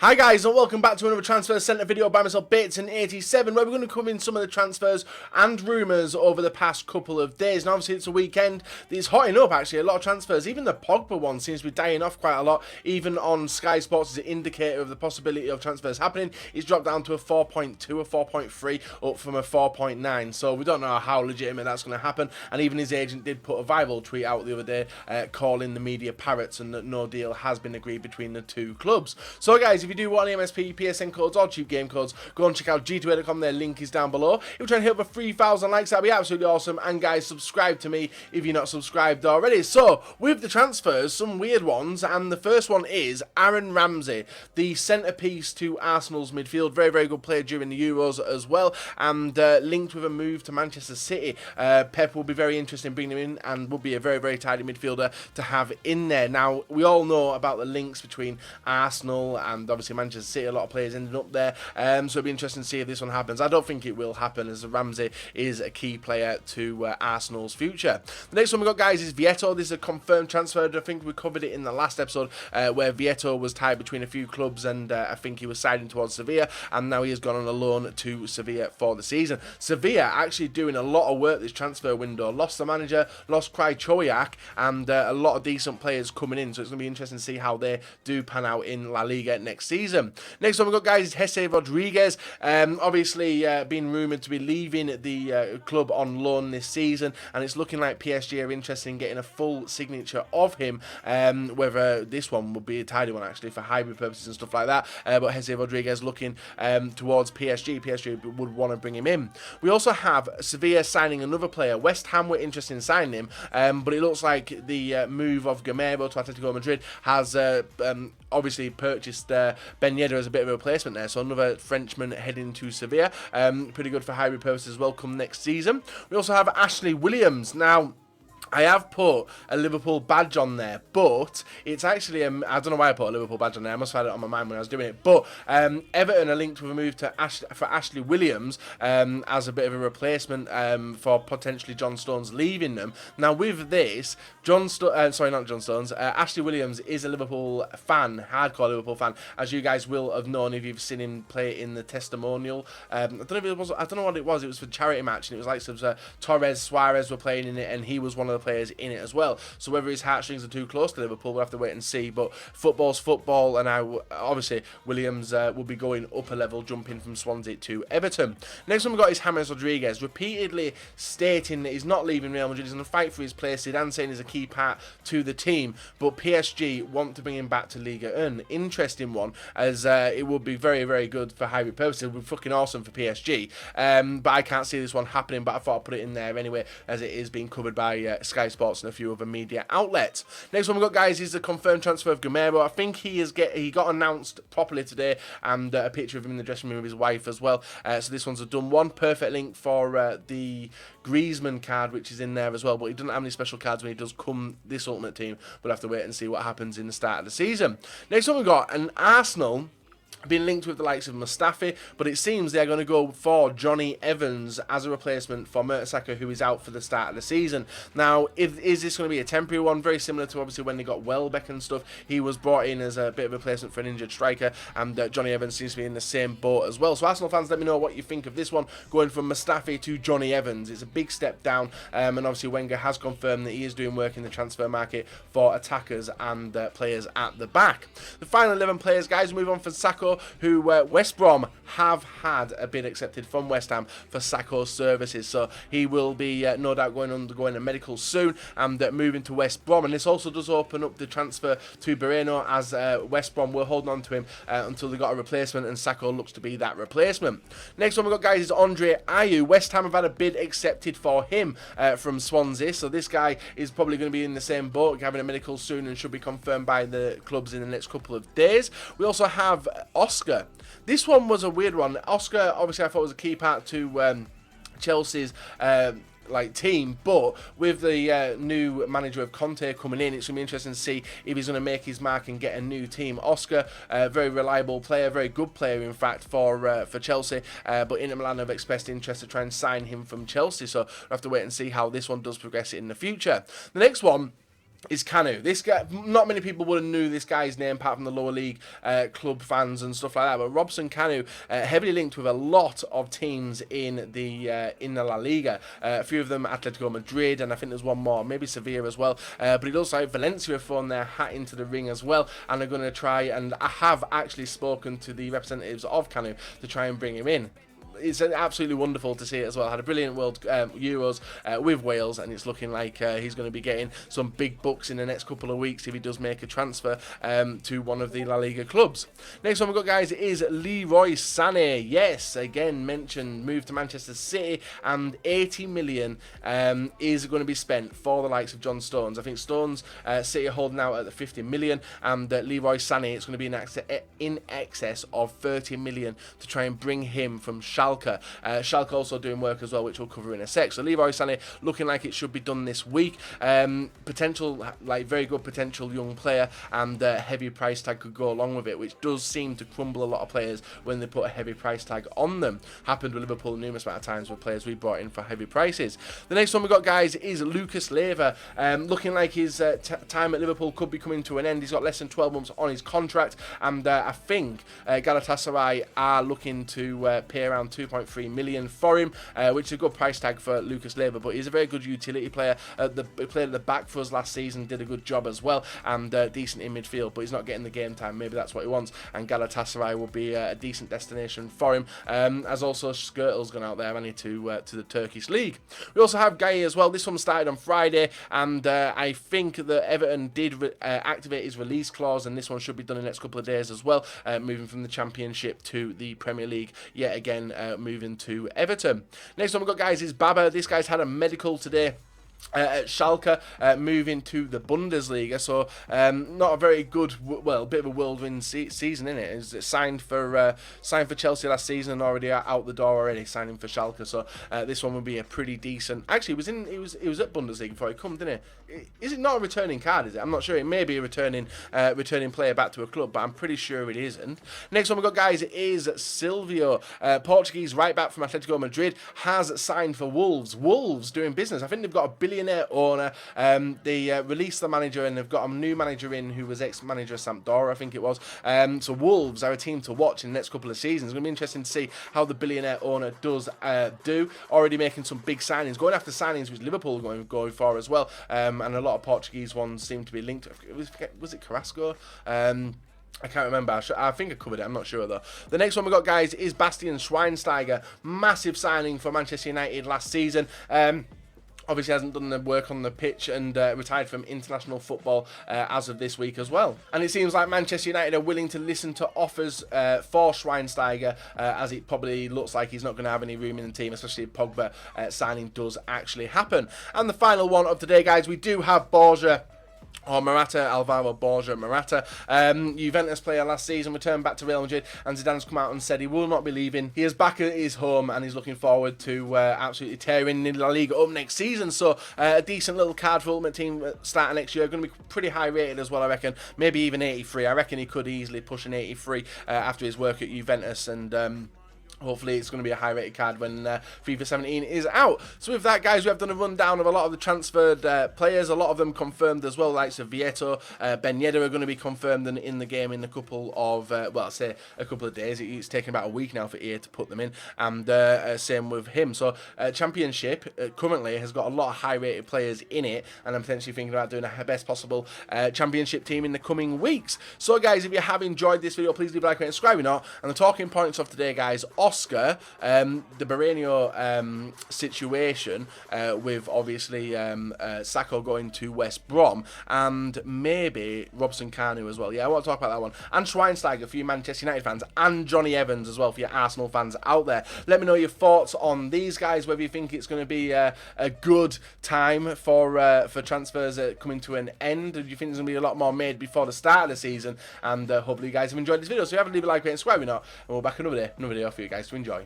Hi guys and welcome back to another Transfer Centre video by myself Bates87, where we're going to cover in some of the transfers and rumours over the past couple of days. And obviously it's a weekend that's hotting up, actually, a lot of transfers. Even the Pogba one seems to be dying off quite a lot, even on Sky Sports as an indicator of the possibility of transfers happening. It's dropped down to a 4.2, a 4.3, up from a 4.9, so we don't know how legitimate that's going to happen. And even his agent did put a viral tweet out the other day calling the media parrots, and that no deal has been agreed between the two clubs. So guys, if you do want any MSP, PSN codes or cheap game codes, go and check out g2a.com, their link is down below. If we're trying to hit over 3,000 likes, that'd be absolutely awesome. And guys, subscribe to me if you're not subscribed already. So, with the transfers, some weird ones, and the first one is Aaron Ramsey, the centrepiece to Arsenal's midfield. Very, very good player during the Euros as well, and linked with a move to Manchester City. Pep will be very interested in bringing him in, and will be a very, very tidy midfielder to have in there. Now, we all know about the links between Arsenal and obviously Manchester City. A lot of players ended up there, so it'll be interesting to see if this one happens. I don't think it will happen, as Ramsey is a key player to Arsenal's future. The next one we got, guys, is Vieto. This is a confirmed transfer. I think we covered it in the last episode, where Vieto was tied between a few clubs, and I think he was siding towards Sevilla, and now he has gone on a loan to Sevilla for the season. Sevilla actually doing a lot of work this transfer window. Lost the manager, lost Krychowiak, and a lot of decent players coming in, so it's going to be interesting to see how they do pan out in La Liga next season. Next one we got, guys, is Jesse Rodriguez. Obviously being rumoured to be leaving the club on loan this season, and it's looking like PSG are interested in getting a full signature of him, whether this one would be a tidy one actually for hybrid purposes and stuff like that, but Jesse Rodriguez looking towards PSG would want to bring him in. We also have Sevilla signing another player. West Ham were interested in signing him, but it looks like the move of Gamero to Atletico Madrid has obviously purchased Ben Yedder as a bit of a replacement there, so another Frenchman heading to Sevilla. Pretty good for hybrid purposes as well come next season. We also have Ashley Williams. Now, I have put a Liverpool badge on there, but it's actually, I don't know why I put a Liverpool badge on there. I must have had it on my mind when I was doing it. But Everton are linked with a move to Ashley Williams as a bit of a replacement for potentially John Stones leaving them. Now, with this, Ashley Williams is a Liverpool fan, hardcore Liverpool fan, as you guys will have known if you've seen him play in the testimonial. I don't know what it was. It was for a charity match, and it was like some Torres, SUAREZ were playing in it, and he was one of the players in it as well. So whether his heartstrings are too close to Liverpool, we'll have to wait and see. But football's football, and obviously Williams will be going up a level, jumping from Swansea to Everton. Next one we got is James Rodriguez, repeatedly stating that he's not leaving Real Madrid. He's going to fight for his place. Zidane saying he's a key part to the team, but PSG want to bring him back to Liga 1. Interesting one, as it would be very, very good for hybrid purposes. It would be fucking awesome for PSG, but I can't see this one happening. But I thought I'd put it in there anyway, as it is being covered by Sky Sports and a few other media outlets. Next one we got, guys, is the confirmed transfer of Gamero. I think he got announced properly today, and a picture of him in the dressing room with his wife as well. So this one's a done one. Perfect link for the Griezmann card, which is in there as well, but he doesn't have any special cards when he does come this Ultimate Team. We'll have to wait and see what happens in the start of the season. Next one we got, an Arsenal been linked with the likes of Mustafi, but it seems they're going to go for Jonny Evans as a replacement for Mertesacker, who is out for the start of the season. Now, is this going to be a temporary one? Very similar to obviously when they got Welbeck and stuff. He was brought in as a bit of a replacement for an injured striker, and Jonny Evans seems to be in the same boat as well. So Arsenal fans, let me know what you think of this one, going from Mustafi to Jonny Evans. It's a big step down, and obviously Wenger has confirmed that he is doing work in the transfer market for attackers and players at the back. The final 11 players, guys, move on for Sakho, who West Brom have had a bid accepted from West Ham for Sakho's services, so he will be no doubt undergoing a medical soon and moving to West Brom. And this also does open up the transfer to Moreno, as West Brom will hold on to him until they got a replacement, and Sakho looks to be that replacement. Next one we got, guys, is Andre Ayew. West Ham have had a bid accepted for him from Swansea, so this guy is probably going to be in the same boat, having a medical soon, and should be confirmed by the clubs in the next couple of days. We also have Oscar. This one was a weird one. Oscar, obviously, I thought was a key part to Chelsea's team, but with the new manager of Conte coming in, it's going to be interesting to see if he's going to make his mark and get a new team. Oscar, very reliable player, very good player in fact for Chelsea, but Inter Milan have expressed interest to try and sign him from Chelsea, so we'll have to wait and see how this one does progress in the future. The next one is Kanu. This guy, not many people would have knew this guy's name apart from the lower league club fans and stuff like that. But Robson-Kanu, heavily linked with a lot of teams in the La Liga. A few of them, Atletico Madrid, and I think there's one more, maybe Sevilla as well. But it looks like Valencia have thrown their hat into the ring as well, and are going to try. And I have actually spoken to the representatives of Kanu to try and bring him in. It's absolutely wonderful to see it as well. Had a brilliant World Euros with Wales, and it's looking like he's going to be getting some big bucks in the next couple of weeks if he does make a transfer to one of the La Liga clubs. Next one we've got, guys, is Leroy Sané. Yes, again mentioned, moved to Manchester City, and 80 million is going to be spent for the likes of John Stones. I think Stones City are holding out at the 50 million, and Leroy Sané, it's going to be in excess of 30 million to try and bring him from Schalke. Schalke also doing work as well, which we'll cover in a sec. So Leroy Sané looking like it should be done this week. Potential, like very good potential young player, and heavy price tag could go along with it, which does seem to crumble a lot of players when they put a heavy price tag on them. Happened with Liverpool numerous amount of times with players we brought in for heavy prices. The next one we got, guys, is Lucas Leiva. Looking like his time at Liverpool could be coming to an end. He's got less than 12 months on his contract, and I think Galatasaray are looking to pay around 2.3 million for him, which is a good price tag for Lucas Leiva, but he's a very good utility player. He played at the back for us last season, did a good job as well, and decent in midfield, but he's not getting the game time. Maybe that's what he wants, and Galatasaray will be a decent destination for him, as also Skirtle's gone out there, to the Turkish League. We also have Guy as well. This one started on Friday, and I think that Everton did activate his release clause, and this one should be done in the next couple of days as well, moving from the Championship to the Premier League yet again, moving to Everton. Next one we've got, guys, is Baba. This guy's had a medical today at Schalke, moving to the Bundesliga, so not a very good, well, bit of a whirlwind season, in it. Is signed for Chelsea last season and already out the door already, signing for Schalke. So this one would be a pretty decent. Actually, he was at Bundesliga before he come, didn't he? Is it not a returning card? Is it? I'm not sure. It may be a returning player back to a club, but I'm pretty sure it isn't. Next one we got, guys, is Silvio, Portuguese right back from Atletico Madrid, has signed for Wolves. Wolves doing business. I think they've got a billionaire owner. They released the manager, and they've got a new manager in who was ex-manager of Sampdoria, I think it was. So Wolves are a team to watch in the next couple of seasons. It's going to be interesting to see how the billionaire owner does do. Already making some big signings, going after signings which Liverpool are going for as well. And a lot of Portuguese ones seem to be linked. Was it Carrasco? I can't remember. I think I covered it. I'm not sure, though. The next one we got, guys, is Bastian Schweinsteiger. Massive signing for Manchester United last season. Obviously hasn't done the work on the pitch, and retired from international football as of this week as well. And it seems like Manchester United are willing to listen to offers for Schweinsteiger, as it probably looks like he's not going to have any room in the team, especially if Pogba signing does actually happen. And the final one of today, guys, we do have Borja, or Morata, Alvaro Borja Morata. Juventus player last season, returned back to Real Madrid, and Zidane's come out and said he will not be leaving. He is back at his home, and he's looking forward to absolutely tearing the La Liga up next season. So a decent little card for Ultimate Team starting next year. Going to be pretty high rated as well, I reckon. Maybe even 83. I reckon he could easily push an 83 after his work at Juventus, and hopefully it's going to be a high rated card when FIFA 17 is out. So with that, guys, we have done a rundown of a lot of the transferred players, a lot of them confirmed as well, like Vieto, Ben Yedder are going to be confirmed in the game in a couple of, well, I'll say a couple of days. It's taken about a week now for EA to put them in, and same with him. So Championship currently has got a lot of high rated players in it, and I'm potentially thinking about doing a best possible Championship team in the coming weeks. So guys, if you have enjoyed this video, please leave a like and subscribe if not. And the talking points of today, guys, Oscar, the Barreño situation, with obviously Sacco going to West Brom, and maybe Robson-Kanu as well. Yeah, I want to talk about that one. And Schweinsteiger for you Manchester United fans, and Jonny Evans as well for your Arsenal fans out there. Let me know your thoughts on these guys, whether you think it's going to be a good time for transfers coming to an end. Do you think there's going to be a lot more made before the start of the season? And hopefully you guys have enjoyed this video. So if you haven't, leave a like, rate, and subscribe if not, and we'll back another video for you guys to enjoy.